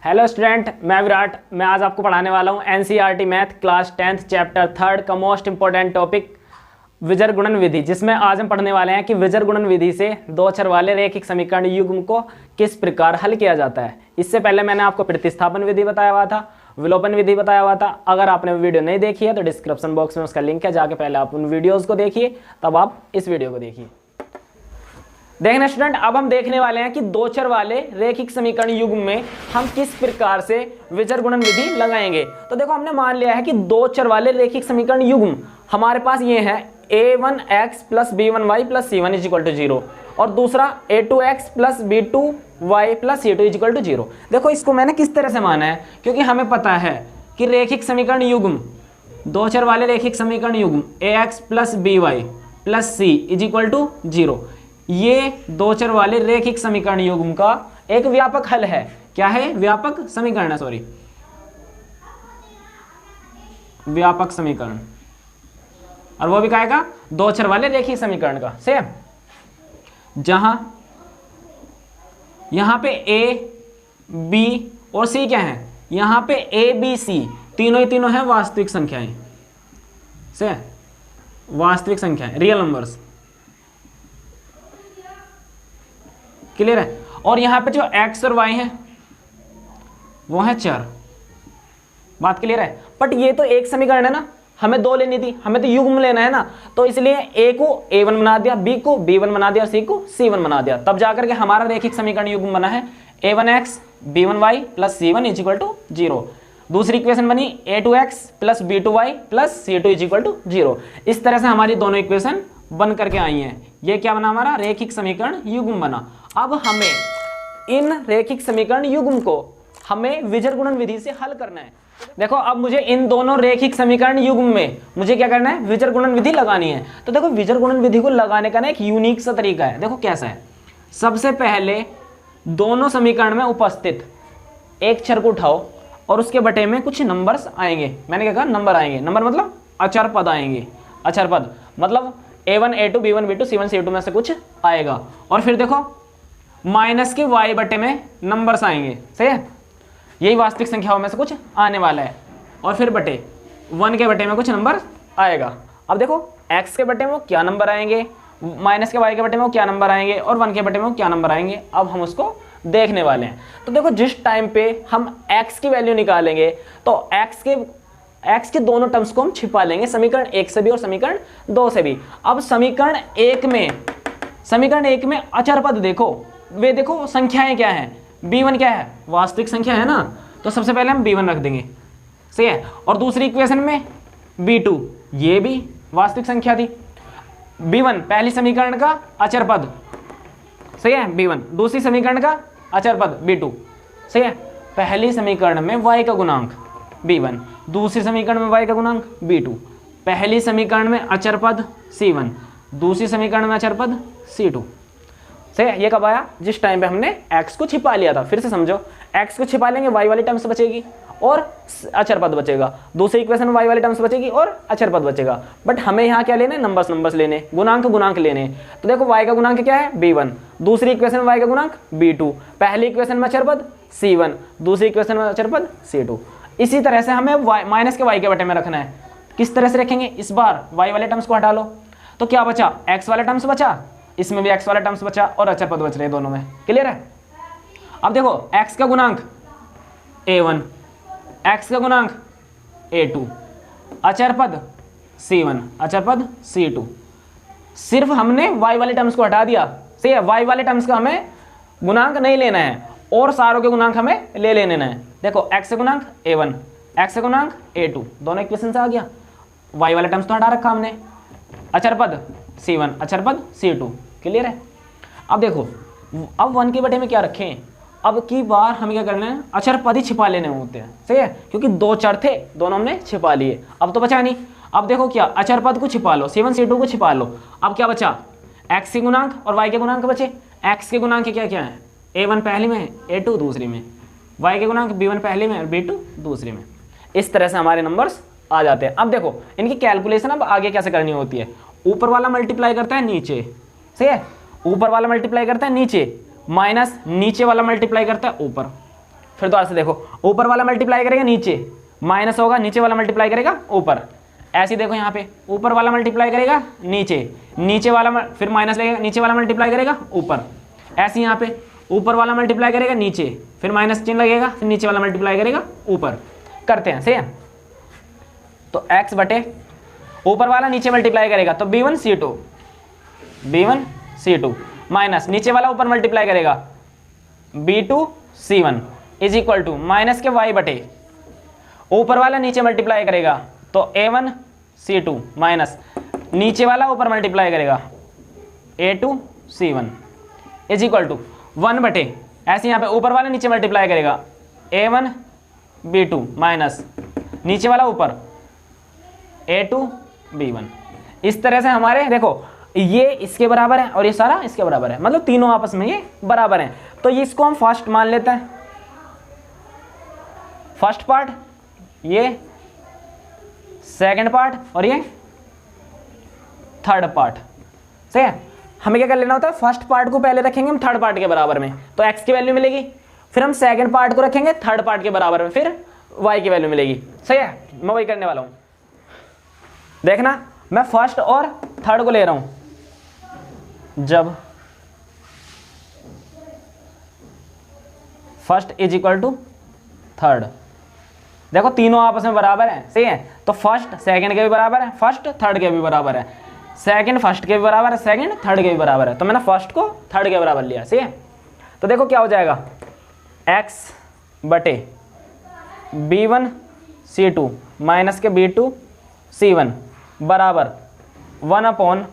Hello student, मैं विराट। मैं आज आपको पढ़ाने वाला हूँ NCERT math class 10th chapter 3 का मोस्ट इंपॉर्टेंट टॉपिक विजर गुणन विधि, जिसमें आज हम पढ़ने वाले हैं कि विजर गुणन विधि से दो अक्षर वाले रैखिक समीकरण युग्म को किस प्रकार हल किया जाता है। इससे पहले मैंने आपको प्रतिस्थापन विधि बताया हुआ था, विलोपन विधि बताया हुआ था। अगर आपने वीडियो नहीं देखी है तो डिस्क्रिप्शन बॉक्स में उसका लिंक है, जाके पहले आप उन वीडियोज़ को देखिए, तब आप इस वीडियो को देखिए। देखना स्टूडेंट, अब हम देखने वाले हैं कि दो चर वाले रैखिक समीकरण युग्म में हम किस प्रकार से विजर गुणन विधि लगाएंगे। तो देखो, हमने मान लिया है कि दो चर वाले रैखिक समीकरण युग्म हमारे पास ये है a1x plus b1y plus c1 is equal to 0 और दूसरा a2x plus b2y plus c2 is equal to 0। देखो, इसको मैंने किस तरह से माना है, क्योंकि हमें पता है कि रैखिक समीकरण युग्म, दो चर वाले रैखिक समीकरण युग्म ax plus by plus c is equal to 0, ये दो चर वाले रैखिक समीकरण युग्म का एक व्यापक हल है। क्या है? व्यापक समीकरण है, सॉरी, व्यापक समीकरण। और वो भी कहेगा दो चर वाले रैखिक समीकरण का सेम, जहां यहां पे a b और c क्या है, यहां पे a b c तीनों ही तीनों है वास्तविक संख्याएं, से वास्तविक संख्याएं, रियल नंबर्स। क्लियर है? और यहां पे जो x और y है वो है चर। बात क्लियर है? बट ये तो एक समीकरण है ना, हमें दो लेनी थी, हमें तो युग्म लेना है ना, तो इसलिए a को a1 बना दिया, b को b1 बना दिया और c को c1 बना दिया, तब जाकर के हमारा रैखिक समीकरण युग्म बना है a1x b1y plus c1 is equal to 0। दूसरी इक्वेशन बनी a2x plus b2y plus c2 is equal to 0। इस तरह से हमारी दोनों इक्वेशन बन करके आई हैं। ये क्या बना? हमारा रैखिक समीकरण युग्म बना। अब हमें इन रैखिक समीकरण युग्म को हमें विजर गुणन विधि से हल करना है। देखो, अब मुझे इन दोनों रैखिक समीकरण युग्म में मुझे क्या करना है? विजर गुणन विधि लगानी है। तो देखो, विजर गुणन विधि को लगाने का ना एक यूनिक सा तरीका है। देखो कैसा है। सबसे पहले दोनों समीकरण में उपस्थित एक चर को उठाओ और उसके बटे में कुछ नंबर्स आएंगे। मैंने क्या कहा? नंबर आएंगे। नंबर मतलब अचर पद आएंगे। अचर पद मतलब a1 a2 b1 b2 c1 c2 में से कुछ आएगा। और फिर देखो, माइनस के y बटे में नंबर्स आएंगे। सही है? यही वास्तविक संख्याओं में से कुछ आने वाला है। और फिर बटे 1 के बटे में कुछ नंबर आएगा। अब देखो, x के बटे में वो क्या नंबर आएंगे, माइनस के y के बटे में वो क्या नंबर आएंगे और 1 के बटे में वो क्या नंबर आएंगे, अब हम उसको देखने वाले हैं। तो देखो, जिस टाइम पे हम x की वैल्यू निकालेंगे तो x के दोनों टर्म्स को हम छिपा लेंगे, समीकरण 1 से भी और समीकरण 2 से भी। अब समीकरण 1 में अचर पद देखो, वे देखो संख्याएं क्या हैं। b1 क्या है? वास्तविक संख्या है ना, तो सबसे पहले हम b1 रख देंगे। सही है? और दूसरी इक्वेशन में b2, ये भी वास्तविक संख्या थी। b1 पहली समीकरण का अचर पद, सही है, b1। दूसरी समीकरण का अचर पद b2, सही है। पहली समीकरण में y का गुणांक b1, दूसरी समीकरण में y का गुणांक b2, पहली समीकरण में अचर पद c1, दूसरी समीकरण में अचर पद c2। सही है? ये कब आया? जिस टाइम पे हमने x को छिपा लिया था। फिर से समझो, x को छिपा लेंगे, y वाली टर्म्स बचेगी और अचर पद बचेगा। दूसरी इक्वेशन में y वाली टर्म्स बचेगी और अचर पद बचेगा। बट हमें यहाँ क्या लेने? नंबर्स लेने, गुणांक लेने। तो देखो, y का गुणांक क्या है? b1, दूसरी इक्वेशन में y का गुणांक b2, पहली इक्वेशन में अचर पद c1, दूसरी इक्वेशन में अचर पद c2। इसी तरह से हमें माइनस के y के बटे में रखना है। किस तरह से रखेंगे? इस बार y वाले टर्म्स को हटा लो, तो क्या बचा? x वाला टर्म्स बचा, इसमें भी x वाला टर्म्स बचा और अचर पद बच रहे हैं दोनों में। क्लियर है? अब देखो, x का गुणांक a1, x का गुणांक a2, अचर पद c1, अचर पद c2। सिर्फ हमने y वाले टर्म्स को हटा दिया। सही है? y वाले टर्म्स का हमें गुणांक नहीं लेना है और सारों के गुणांक हमें ले लेना है। देखो, x का गुणांक a1, x का गुणांक a2, दोनों इक्वेशन से आ गया। y वाले टर्म्स तो हटा रखा हमने। अचर पद c1, अचर पद c2। क्लियर है? अब देखो, अब 1 के बटे में क्या रखें? अब की बार हमें क्या करना है? अचर पद ही छिपा लेने होते हैं। सही है? क्योंकि दो चर थे, दोनों हमने छिपा लिए, अब तो बचा नहीं। अब देखो, क्या अचर पद को छिपा लो, c1 c2 को छिपा लो। अब क्या बचा? x के गुणांक और y के गुणांक बचे। x के गुणांक क्या क्या है? a1 पहली में, a2 दूसरी में, y के गुणांक b1 पहली में और b2 दूसरी में। इस तरह से हमारे नंबर्स आ जाते हैं। अब देखो, इनकी कैलकुलेशन अब आगे कैसे करनी होती है। ऊपर वाला मल्टीप्लाई करता है नीचे, सही है? ऊपर वाला मल्टीप्लाई करता है नीचे, माइनस नीचे वाला मल्टीप्लाई करता है ऊपर। फिर दोबारा से देखो, ऊपर वाला मल्टीप्लाई करेगा नीचे, माइनस होगा, नीचे वाला मल्टीप्लाई करेगा ऊपर। ऐसे ही देखो यहाँ पे ऊपर वाला मल्टीप्लाई करेगा नीचे, नीचे वाला फिर माइनस लगेगा, नीचे वाला मल्टीप्लाई करेगा ऊपर। ऐसे यहाँ पे ऊपर वाला मल्टीप्लाई करेगा नीचे, फिर माइनस चिन्ह लगेगा, फिर नीचे वाला मल्टीप्लाई करेगा ऊपर। करते हैं, सही है। तो x बटे ऊपर वाला नीचे मल्टीप्लाई करेगा तो b1c2, b1c2 माइनस नीचे वाला ऊपर मल्टीप्लाई करेगा b2c1 is equal to minus के y बटे ऊपर वाला नीचे मल्टीप्लाई करेगा तो a1c2 माइनस नीचे वाला ऊपर मल्टीप्लाई करेगा a2c1 इज इक्वल टू 1 बटे ऐसे यहाँ पे ऊपर वाला नीचे मल्टीप्लाई करेगा a1b2 माइनस नीचे वाला ऊपर a2b1। इस तरह से हमारे देखो ये इसके बराबर है और ये सारा इसके बराबर है, मतलब तीनों आपस में ये बराबर हैं। तो ये इसको हम फर्स्ट मान लेते हैं, फर्स्ट पार्ट, ये सेकंड पार्ट और ये थर्ड पार्ट। सही है। हमें क्या कर लेना होता है, फर्स्ट पार्ट को पहले रखेंगे हम थर्ड पार्ट के बराबर में तो x की वैल्यू मिलेगी, फिर हम सेकंड पार्ट को रखेंगे थर्ड पार्ट के बराबर में, फिर y की वैल्यू मिलेगी। सही है, मैं वही करने वाला हूं। देखना मैं फर्स्ट और थर्ड को ले रहा हूं। जब first is equal to third, देखो तीनों आपस में बराबर हैं। सही है, तो फर्स्ट सेकंड के भी बराबर है, फर्स्ट थर्ड के भी बराबर है, सेकंड फर्स्ट के भी बराबर है, सेकंड थर्ड के भी बराबर है। तो मैंने फर्स्ट को थर्ड के बराबर लिया। सही है, तो देखो क्या हो जाएगा, x बटे b1c2 माइनस के b2c1 बराबर 1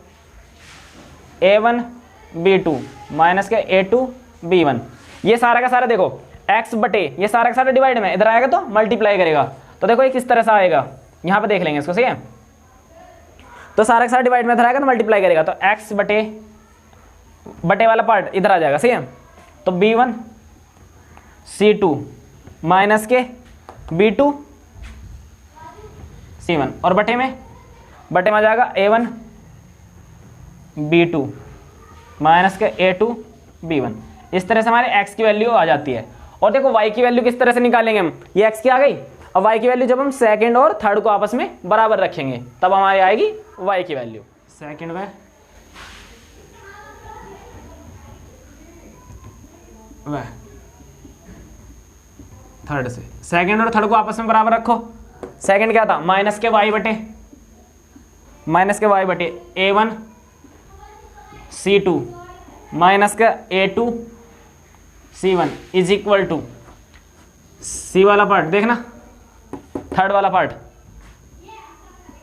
a1b2 माइनस के a2b1। ये सारा का सारा देखो x बटे ये सारा का सारा डिवाइड में इधर आएगा तो मल्टीप्लाई करेगा। तो देखो ये किस तरह से आएगा, यहाँ पे देख लेंगे इसको। सही है, तो सारा का सारा डिवाइड में इधर आएगा तो मल्टीप्लाई करेगा, तो x बटे वाला पार्ट इधर आ जाएगा। सही है, तो b1c2 माइनस के b2c1 और बटे में आ जाएगा a1b2 माइनस के a2b1। इस तरह से हमारे x की वैल्यू आ जाती है। और देखो y की वैल्यू किस तरह से निकालेंगे हम, ये x की आ गई, अब y की वैल्यू जब हम सेकंड और थर्ड को आपस में बराबर रखेंगे तब हमारी आएगी y की वैल्यू। सेकंड व थर्ड से सेकंड और थर्ड को आपस में बराबर रखो। सेकंड क्या था, माइनस के y बटे a1c2 माइनस का a2c1 इज इक्वल टू सी वाला पार्ट देखना, थर्ड वाला पार्ट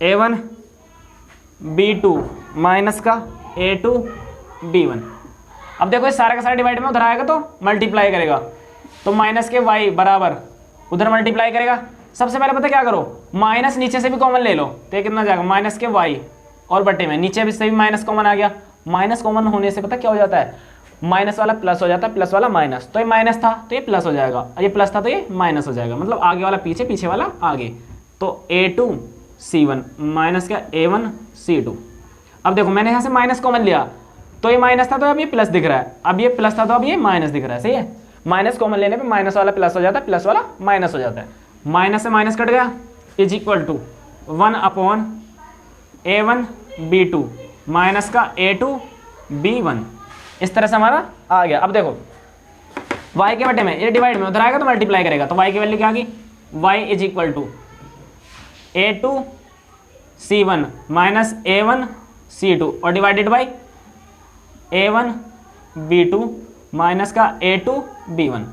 a1b2 माइनस का a2b1। अब देखो इस सारा का सारा डिवाइड में उधर आएगा तो मल्टीप्लाई करेगा, तो माइनस के y बराबर उधर मल्टीप्लाई करेगा। सबसे पहले पता क्या करो, माइनस नीचे से भी कॉमन ले लो तो ये कितना जाएगा, माइनस के y और बटे में नीचे भी से भी माइनस कॉमन आ गया। माइनस कॉमन होने से पता क्या हो जाता है, माइनस वाला प्लस हो जाता है, प्लस वाला माइनस। तो ये माइनस था तो ये प्लस हो जाएगा, ये प्लस था तो ये माइनस हो जाएगा, मतलब आगे वाला पीछे, पीछे वाला आगे। तो a2c1 माइनस का a1c2। अब देखो मैंने यहाँ से माइनस कॉमन लिया तो ये माइनस था तो अब ये प्लस दिख रहा है, अब ये प्लस था तो अब ये माइनस दिख रहा है। सही है, माइनस कॉमन लेने पे माइनस वाला प्लस हो जाता है, प्लस वाला माइनस हो जाता है, माइनस से माइनस कट गया is equal to 1/a1b2 minus का a2b1। इस तरह से हमारा आ गया। अब देखो y के बटे में ये डिवाइड में उधर आएगा तो मल्टीप्लाई करेगा, तो y की वैल्यू क्या आ गई, y is equal to a2c1 minus a1c2 और डिवाइडेड बाई a1b2 माइनस का a2b1।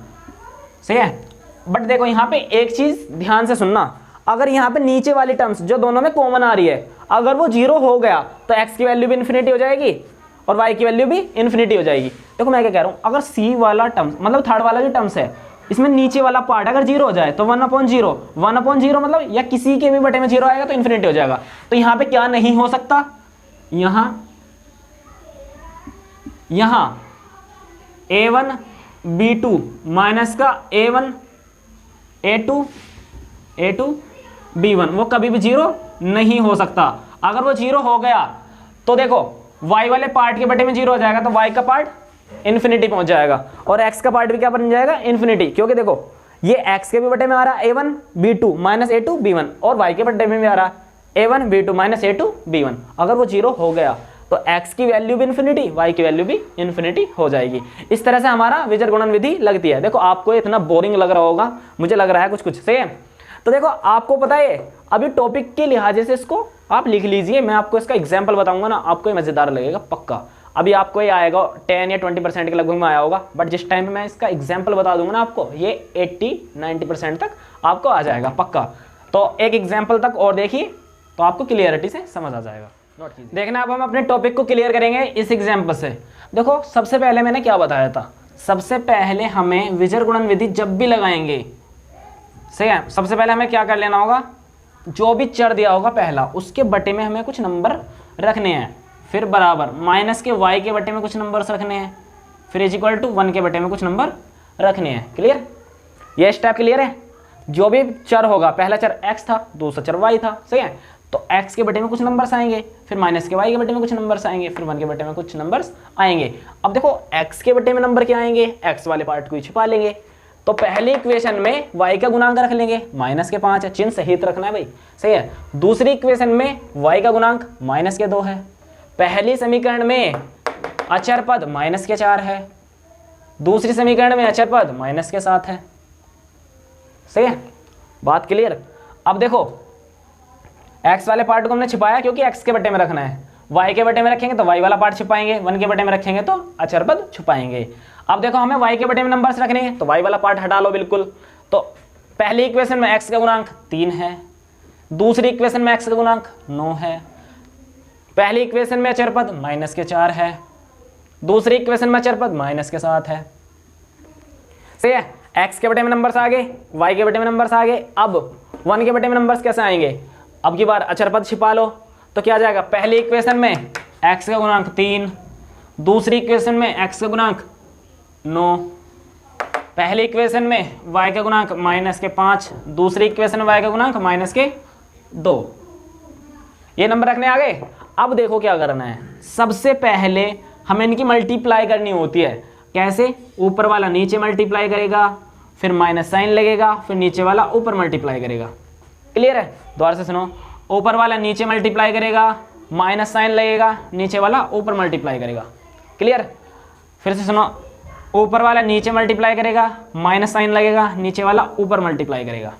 सही है, बट देखो यहाँ पे एक चीज ध्यान से सुनना, अगर यहाँ पे नीचे वाली टर्म्स जो दोनों में कॉमन आ रही है अगर वो जीरो हो गया तो x की वैल्यू भी इन्फिनिटी हो जाएगी और y की वैल्यू भी इन्फिनिटी हो जाएगी। देखो मैं क्या कह रहा हूँ, अगर c वाला टर्म्स मतलब थर्ड वाला जो टर्म्स है इसमें नीचे वाला पार्ट अगर जीरो हो जाए तो 1/0 मतलब या किसी के भी बटे में जीरो आएगा तो इन्फिनिटी हो जाएगा। तो यहाँ पे क्या नहीं हो सकता, यहाँ a1b2 माइनस का a2b1 वो कभी भी जीरो नहीं हो सकता। अगर वो जीरो हो गया तो देखो y वाले पार्ट के बटे में जीरो हो जाएगा तो y का पार्ट इन्फिनिटी पहुंच जाएगा और x का पार्ट भी क्या बन जाएगा, इन्फिनिटी। क्योंकि देखो ये x के भी बटे में आ रहा है a1 b2 minus a2 b1, और y के बटे में भी आ रहा है a1 b2 minus a2 b1। अगर वो जीरो हो गया तो x की वैल्यू भी इन्फिनिटी, y की वैल्यू भी इन्फिनिटी हो जाएगी। इस तरह से हमारा विजर गुणन विधि लगती है। देखो आपको इतना बोरिंग लग रहा होगा, मुझे लग रहा है कुछ कुछ, सही है। तो देखो आपको पता है अभी टॉपिक के लिहाजे से इसको आप लिख लीजिए, मैं आपको इसका एग्जाम्पल बताऊंगा ना, आपको ये मजेदार लगेगा पक्का। अभी आपको ये आएगा 10 या 20% के लगभग में आया होगा, बट जिस टाइम पे मैं इसका एग्जाम्पल बता दूंगा ना आपको, ये 80-90% तक आपको आ जाएगा पक्का। तो एक एग्जाम्पल तक और देखिए तो आपको क्लियरिटी से समझ आ जाएगा। देखना अब हम अपने टॉपिक को क्लियर करेंगे इस एग्जाम्पल से। देखो सबसे पहले मैंने क्या बताया था, सबसे पहले हमें विजर गुणन विधि जब भी लगाएंगे, सही है, सबसे पहले हमें क्या कर लेना होगा, जो भी चर दिया होगा पहला उसके बटे में हमें कुछ नंबर रखने हैं, फिर बराबर माइनस के y के बटे में कुछ नंबर्स रखने हैं, फिर इज इक्वल टू 1 के बटे में कुछ नंबर रखने हैं। क्लियर, ये स्टेप क्लियर है। जो भी चर होगा, पहला चर x था, दूसरा चर y था, सही है, तो x के बटे में कुछ नंबर्स आएंगे, फिर माइनस के y के बटे में कुछ नंबर्स आएंगे, फिर 1 के बटे में कुछ नंबर्स आएंगे। अब देखो x के बटे में नंबर क्या आएंगे, x वाले पार्ट को ही छिपा लेंगे। तो पहली इक्वेशन में y का गुणांक रख लेंगे, माइनस के 5 है, चिन्ह सहित रखना है भाई, सही है। दूसरी इक्वेशन में y का गुणांक माइनस के 2 है। पहली समीकरण में अचर पद माइनस के 4 है, दूसरी समीकरण में अचर पद माइनस के 7 है, सही है, बात क्लियर। अब देखो x वाले पार्ट को हमने छिपाया क्योंकि x के बटे में रखना है, y के बटे में रखेंगे तो y वाला पार्ट छिपाएंगे, 1 के बटे में रखेंगे तो अचर पद छुपाएंगे। अब देखो हमें y के बटे में नंबर्स रखने हैं तो y वाला पार्ट हटा लो बिल्कुल। तो पहली इक्वेशन में x का गुणांक 3 है, दूसरी इक्वेशन में x का गुणांक 9 है, पहली इक्वेशन में अचर पद माइनस के 4 है, दूसरी इक्वेशन में अचर पद माइनस के 7 है, सही है। x के बटे में नंबर्स आ गए, y के बटे में नंबर्स आ गए। अब 1 के बटे में नंबर्स कैसे आएंगे, अब की बार अचर पद छिपा लो तो क्या आ जाएगा, पहली इक्वेशन में x का गुणांक 3, दूसरी इक्वेशन में x का गुणांक 9, पहली इक्वेशन में y का गुणांक माइनस के 5, दूसरी इक्वेशन में y का गुणांक माइनस के 2। ये नंबर रखने आ गए। अब देखो क्या करना है, सबसे पहले हमें इनकी मल्टीप्लाई करनी होती है। कैसे, ऊपर वाला नीचे मल्टीप्लाई करेगा, फिर माइनस साइन लगेगा, फिर नीचे वाला ऊपर मल्टीप्लाई करेगा। क्लियर है, दोबारा से सुनो, ऊपर वाला नीचे मल्टीप्लाई करेगा, माइनस साइन लगेगा, नीचे वाला ऊपर मल्टीप्लाई करेगा। क्लियर, फिर से सुनो, ऊपर वाला नीचे मल्टीप्लाई करेगा, माइनस साइन लगेगा, नीचे वाला ऊपर मल्टीप्लाई करेगा।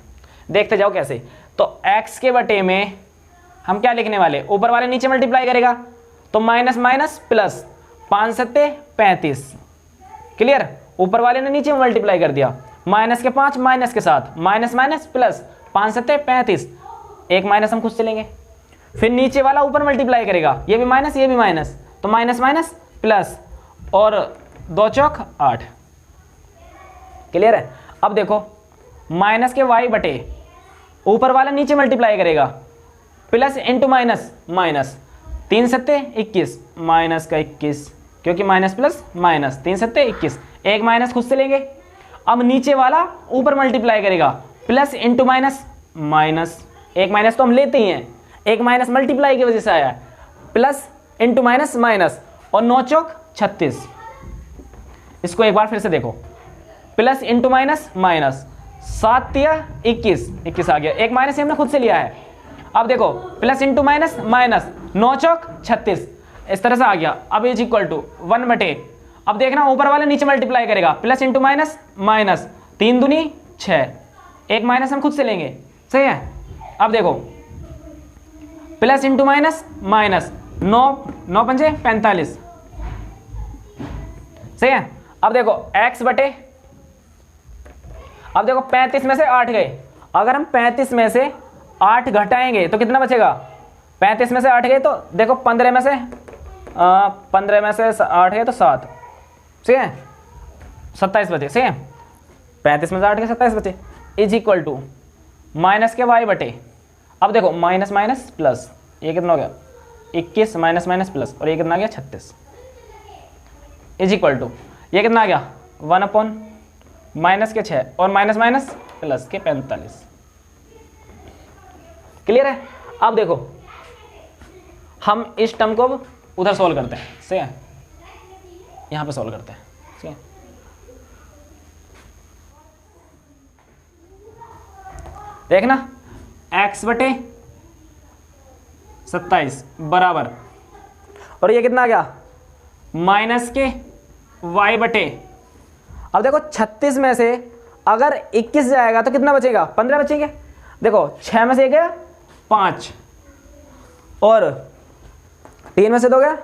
देखते जाओ कैसे। तो x के बटे में हम क्या लिखने वाले, ऊपर वाले नीचे मल्टीप्लाई करेगा तो माइनस माइनस प्लस, 5 सत्ते 35। क्लियर, ऊपर वाले ने नीचे मल्टीप्लाई कर दिया, माइनस के 5 माइनस के 7, माइनस माइनस प्लस, 5 सत्ते 35, एक माइनस हम खुद से लेंगे। फिर नीचे वाला ऊपर मल्टीप्लाई करेगा, ये भी माइनस ये भी माइनस, तो माइनस माइनस प्लस, और 2 चौक 8। क्लियर है। अब देखो माइनस के y बटे ऊपर वाला नीचे मल्टीप्लाई करेगा, प्लस इंटू माइनस माइनस, 3 सत्ते 21, माइनस का 21, क्योंकि माइनस प्लस माइनस, 3 सत्ते 21, एक माइनस खुद से लेंगे। अब नीचे वाला ऊपर मल्टीप्लाई करेगा, प्लस इंटू माइनस माइनस, एक माइनस तो हम लेते ही हैं, एक माइनस मल्टीप्लाई की वजह से आया, प्लस इंटू माइनस माइनस, और 9 चौक 36। इसको एक बार फिर से देखो, प्लस इंटू माइनस माइनस, 7 तिया 21, 21 आ गया, एक माइनस हमने खुद से लिया है। अब देखो प्लस इंटू माइनस माइनस, 9 चौक 36, इस तरह से आ गया। अब इज इक्वल टू 1 बटे, अब देखना ऊपर वाला नीचे मल्टीप्लाई करेगा, प्लस इंटू माइनस माइनस, 3 दूनी 6, एक माइनस हम खुद से लेंगे, सही है। अब देखो प्लस इंटू माइनस माइनस, 9 पंजे 45, सही है। अब देखो x बटे, अब देखो 35 में से 8 गए, अगर हम 35 में से 8 घटाएंगे तो कितना बचेगा, 35 में से 8 गए तो देखो 15 में से 8 गए तो 7, सही है, 27 बचे, सही है। 35 में से 8 गए 27 बचे, इज इक्वल टू माइनस के y बटे, अब देखो माइनस माइनस प्लस, ये कितना हो गया 21, माइनस माइनस प्लस, और ये कितना आ गया 36, इज इक्वल टू ये कितना आ गया 1 अपॉन माइनस के 6 और माइनस माइनस प्लस के 45। क्लियर है। अब देखो हम इस टर्म को उधर सॉल्व करते हैं, सही है, यहाँ पे सॉल्व करते हैं, ठीक है। देखना x बटे 27 बराबर, और ये कितना आ गया माइनस के y बटे, अब देखो 36 में से अगर 21 जाएगा तो कितना बचेगा 15 बचेंगे। देखो 6 में से गया 5 और 3 में से 2 गया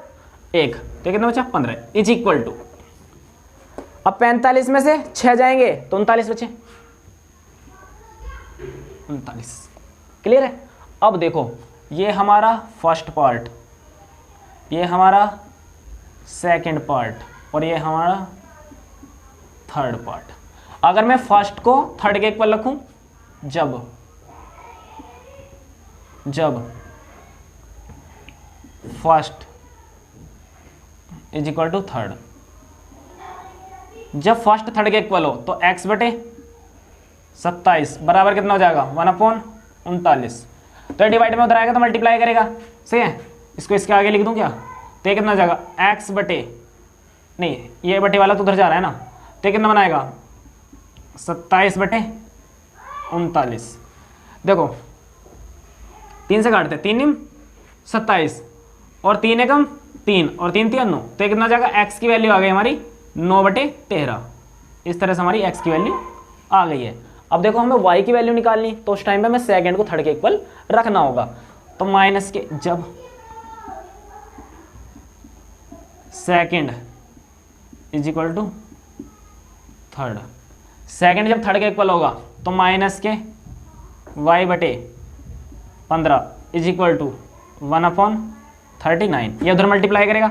1, तो कितना बचा 15 इज इक्वल टू, अब 45 में से 6 जाएंगे तो 39 बचे, 39। क्लियर है। अब देखो ये हमारा फर्स्ट पार्ट, ये हमारा सेकंड पार्ट और ये हमारा थर्ड पार्ट। अगर मैं फर्स्ट को थर्ड के इक्वल रखूं, जब first is equal to third, जब फर्स्ट थर्ड के इक्वल हो तो x बटे 27 बराबर कितना हो जाएगा 1/39। तो ये डिवाइड में उधर आएगा तो मल्टीप्लाई करेगा, सही है। इसको इसके आगे लिख दूं क्या, तो ये कितना हो जाएगा x बटे, नहीं ये बटे वाला तो उधर जा रहा है ना, तो ये कितना बनाएगा 27 बटे 39। देखो 3 से काटते, 3 निम 27 और 3 एकम 3 और 3 3 9, तो ये कितना हो जाएगा x की वैल्यू आ गई हमारी 9 बटे 13। इस तरह से हमारी x की वैल्यू आ गई है। अब देखो हमें y की वैल्यू निकालनी, तो उस टाइम पे हमें सेकंड को थर्ड के इक्वल रखना होगा। तो माइनस के, जब second is equal to third, second जब थर्ड के इक्वल होगा तो माइनस के y बटे 15 इज इक्वल टू 1/39। ये उधर मल्टीप्लाई करेगा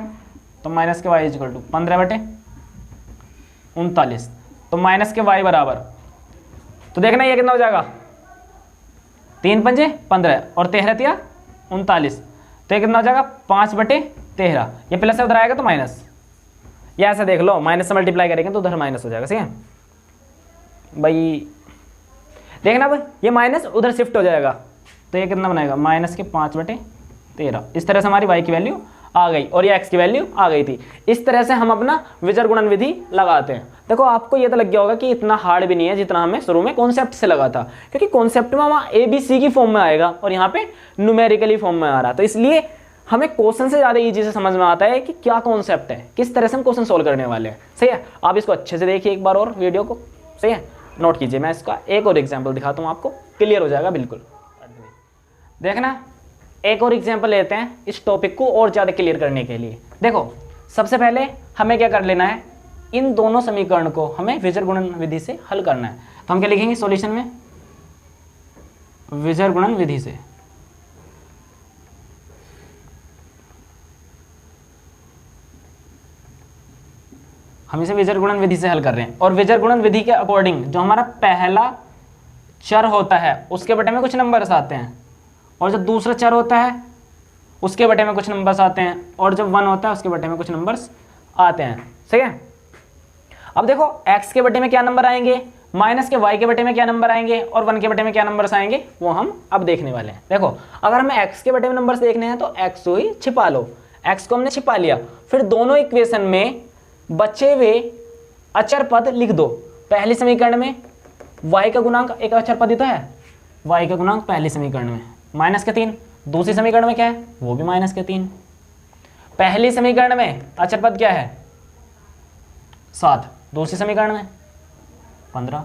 तो माइनस के y इज इक्वल टू 15 बटे 39। तो माइनस के y बराबर, तो देखना ये कितना हो जाएगा 3 पंजे 15 और 13 तिया 39, तो ये कितना हो जाएगा 5 बटे 13। ये प्लस से उधर आएगा तो माइनस, या ऐसा देख लो माइनस से मल्टीप्लाई करेंगे तो उधर माइनस हो जाएगा, सही है भाई। देखना भाई ये माइनस उधर शिफ्ट हो जाएगा, तो ये कितना बनाएगा माइनस के 5 बटे 13। इस तरह से हमारी y की वैल्यू आ गई और ये x की वैल्यू आ गई थी। इस तरह से हम अपना विजर गुणन विधि लगाते हैं। देखो आपको ये तो लग गया होगा कि इतना हार्ड भी नहीं है जितना हमें शुरू में कॉन्सेप्ट से लगा था, क्योंकि कॉन्सेप्ट में वहाँ ABC की फॉर्म में आएगा और यहाँ पे न्यूमेरिकली फॉर्म में आ रहा है, तो इसलिए हमें क्वेश्चन से ज़्यादा ईजी से समझ में आता है कि क्या कॉन्सेप्ट है, किस तरह से हम क्वेश्चन सोल्व करने वाले हैं, सही है। आप इसको अच्छे से देखिए एक बार और वीडियो को, सही है, नोट कीजिए। मैं इसका एक और एग्जाम्पल दिखाता हूँ, आपको क्लियर हो जाएगा बिल्कुल। देखना एक और एग्जाम्पल लेते हैं इस टॉपिक को और ज़्यादा क्लियर करने के लिए। देखो सबसे पहले हमें क्या कर लेना है, इन दोनों समीकरण को हमें विजर गुणन विधि से हल करना है। तो हम क्या लिखेंगे सॉल्यूशन में, विजर गुणन विधि से। हम इसे विजर गुणन विधि से हल कर रहे हैं, और विजर गुणन विधि के अकॉर्डिंग जो हमारा पहला चर होता है उसके बटे में कुछ नंबर्स आते हैं, और जो दूसरा चर होता है उसके बटे में कुछ नंबर्स आते हैं, और जब 1 होता है उसके बटे में कुछ नंबर्स आते हैं, सही है। अब देखो x के बटे में क्या नंबर आएंगे, माइनस के y के बटे में क्या नंबर आएंगे, और 1 के बटे में क्या नंबर्स आएंगे, वो हम अब देखने वाले हैं। देखो अगर हमें x के बटे में नंबर्स देखने हैं तो x को ही छिपा लो, x को हमने छिपा लिया। फिर दोनों इक्वेशन में बचे हुए अचर पद लिख दो। पहले समीकरण में y का गुणांक एक अचर पद ही तो है, y का गुणांक पहले समीकरण में -3, दूसरी समीकरण में क्या है वो भी -3। पहली समीकरण में अचर पद क्या है 7, दूसरी समीकरण में 15।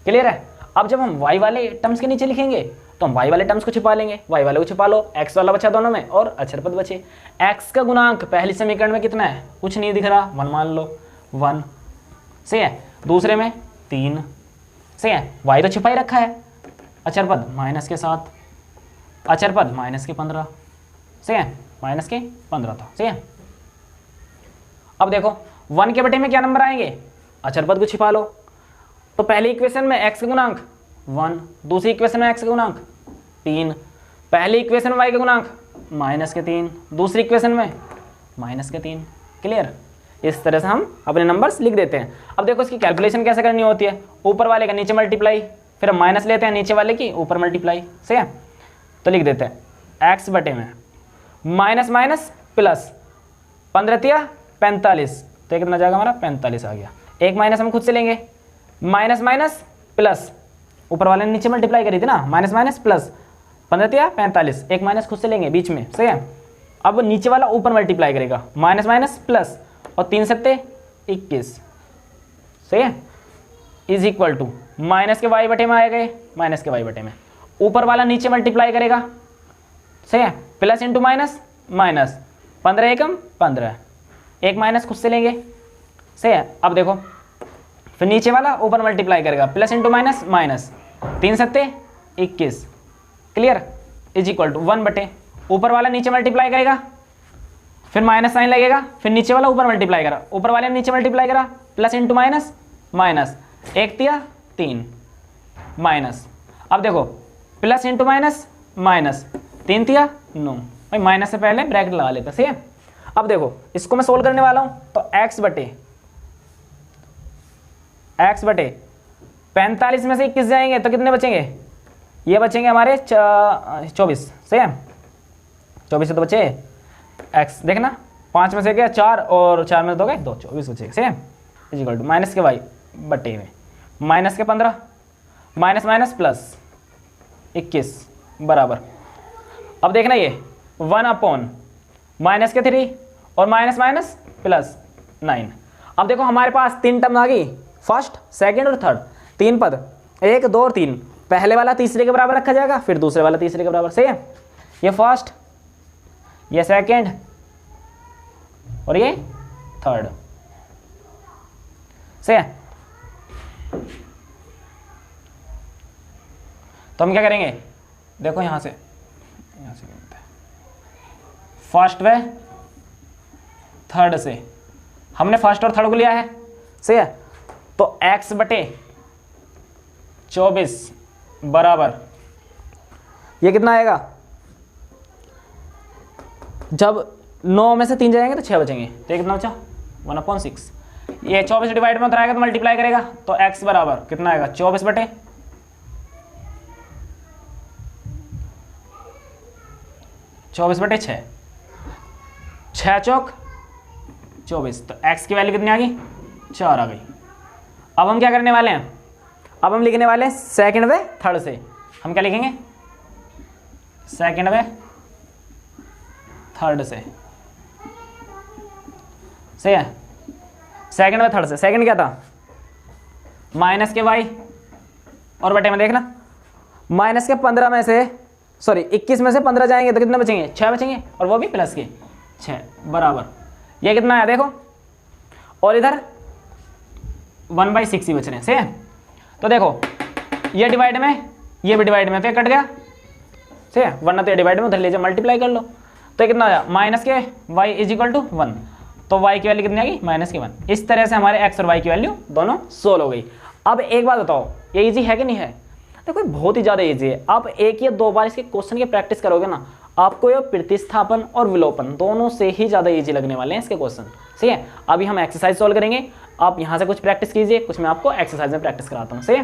क्लियर है। अब जब हम y वाले टर्म्स के नीचे लिखेंगे तो हम y वाले टर्म्स को छिपा लेंगे, y वाले को छिपा लो, x वाला बचा दोनों में और अचर पद बचे। x का गुणांक पहली समीकरण में कितना है, कुछ नहीं दिख रहा, 1 मान लो, 1, सही है। दूसरे में 3, सही है। y तो छिपा ही रखा है, अचर पद -7, अचर पद -15, सही है, -15 था, सही है। अब देखो 1 के बटे में क्या नंबर आएंगे, अचर पद को छिपा लो। तो पहली इक्वेशन में x का गुणांक 1, दूसरी इक्वेशन में x का गुणांक 3, पहली इक्वेशन में y का गुणांक -3, दूसरी इक्वेशन में -3। क्लियर। इस तरह से हम अपने नंबर्स लिख देते हैं। अब देखो इसकी कैलकुलेशन कैसे करनी होती है, ऊपर वाले का नीचे मल्टीप्लाई, फिर हम माइनस लेते हैं, नीचे वाले की ऊपर मल्टीप्लाई, सही है। तो लिख देते हैं x बटे में माइनस माइनस प्लस 15 तिया 45, तो कितना जाएगा हमारा 45 आ गया। एक माइनस हम खुद से लेंगे, माइनस माइनस प्लस ऊपर वाले ने नीचे मल्टीप्लाई करी थी ना, माइनस माइनस प्लस, 15 तिया 45, एक माइनस खुद से लेंगे बीच में, सही है। अब नीचे वाला ऊपर मल्टीप्लाई करेगा, माइनस माइनस प्लस, और 3 सत्ते 21, सही है, इज इक्वल टू माइनस के वाई बटे में आए गए, माइनस के वाई बटे में, ऊपर वाला नीचे मल्टीप्लाई करेगा, सही है, प्लस इंटू माइनस माइनस, 15 एकम 15, एक माइनस खुद से लेंगे, सही है। अब देखो फिर नीचे वाला ऊपर मल्टीप्लाई करेगा, प्लस इंटू माइनस माइनस, 3 सत्ते 21, क्लियर, इज इक्वल टू 1 बटे, ऊपर वाला नीचे मल्टीप्लाई करेगा, फिर माइनस साइन लगेगा, फिर नीचे वाला ऊपर मल्टीप्लाई करा, ऊपर वाले नीचे मल्टीप्लाई करा, प्लस इंटू माइनस माइनस, 1 तिया 3 माइनस, अब देखो प्लस इंटू माइनस माइनस, 3 तिया 9, भाई माइनस से पहले ब्रैकेट लगा लेते हैं, सही है। अब देखो इसको मैं सोल्व करने वाला हूं, तो x बटे 45 में से 21 जाएंगे तो कितने बचेंगे, ये बचेंगे हमारे 24, सही है, 24 से तो बचे x, देखना 5 में से क्या 4 और 4 में से 2 गए 2, 24 बचेगा, सही है, इज इक्वल टू माइनस के y बटे में माइनस के 15 माइनस माइनस प्लस 21 बराबर, अब देखना ये 1 अपॉन माइनस के 3 और माइनस माइनस प्लस 9। अब देखो हमारे पास 3 टर्म आ गई, फर्स्ट सेकंड और थर्ड, 3 पद, 1 2 और 3, पहले वाला तीसरे के बराबर रखा जाएगा, फिर दूसरे वाला तीसरे के बराबर, सही है, ये फर्स्ट, ये सेकंड और ये थर्ड, सही है। तो हम क्या करेंगे, देखो यहां से फर्स्ट व थर्ड से हमने फर्स्ट और थर्ड को लिया है, सही है, तो x बटे 24 बराबर, ये कितना आएगा, जब 9 में से 3 जाएंगे तो 6 बचेंगे, तो ये कितना बचा 1/6, ये 24 डिवाइड में उतराएगा तो मल्टीप्लाई करेगा, तो x बराबर कितना आएगा 24 बटे 6, 6 चौक 24, तो x की वैल्यू कितनी आ गई 4 आ गई। अब हम क्या करने वाले हैं, अब हम लिखने वाले हैं सेकंड व थर्ड से, हम क्या लिखेंगे सेकंड व थर्ड से, सही है, सेकंड व थर्ड से, सेकंड क्या था माइनस के y और बटे में देखना, माइनस के 15 में से 21 में से 15 जाएंगे तो कितने बचेंगे 6 बचेंगे, और वो भी प्लस के 6 बराबर, ये कितना है देखो, और इधर 1/6 ही बच रहे हैं, सही है। तो देखो ये डिवाइड में, ये भी डिवाइड में, तो ये कट गया, सही है, वरना तो ये डिवाइड में उधर ले जाओ मल्टीप्लाई कर लो, तो कितना आया माइनस के y इज इक्वल टू 1, तो y की वैल्यू कितनी आ गई माइनस के 1। इस तरह से हमारे x और y की वैल्यू दोनों सोल्व हो गई। अब एक बात बताओ, ये इजी है कि नहीं है, देखो बहुत ही ज़्यादा इजी है। आप एक या दो बार इसके क्वेश्चन की प्रैक्टिस करोगे ना, आपको ये प्रतिस्थापन और विलोपन दोनों से ही ज़्यादा इजी लगने वाले हैं इसके क्वेश्चन, सही है। अभी हम एक्सरसाइज सॉल्व करेंगे, आप यहाँ से कुछ प्रैक्टिस कीजिए, कुछ मैं आपको एक्सरसाइज में प्रैक्टिस कराता हूँ, सही है।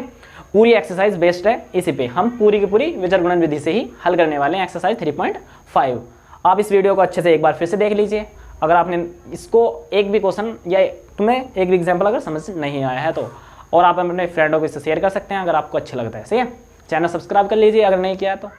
पूरी एक्सरसाइज बेस्ड है इसी पे, हम पूरी की पूरी विचार गुणन विधि से ही हल करने वाले हैं एक्सरसाइज 3.5। आप इस वीडियो को अच्छे से एक बार फिर से देख लीजिए, अगर आपने इसको एक भी क्वेश्चन या तुम्हें एक भी एग्जाम्पल अगर समझ नहीं आया है तो, और आप अपने फ्रेंडों को इससे शेयर कर सकते हैं अगर आपको अच्छा लगता है, सही है। चैनल सब्सक्राइब कर लीजिए अगर नहीं किया है तो।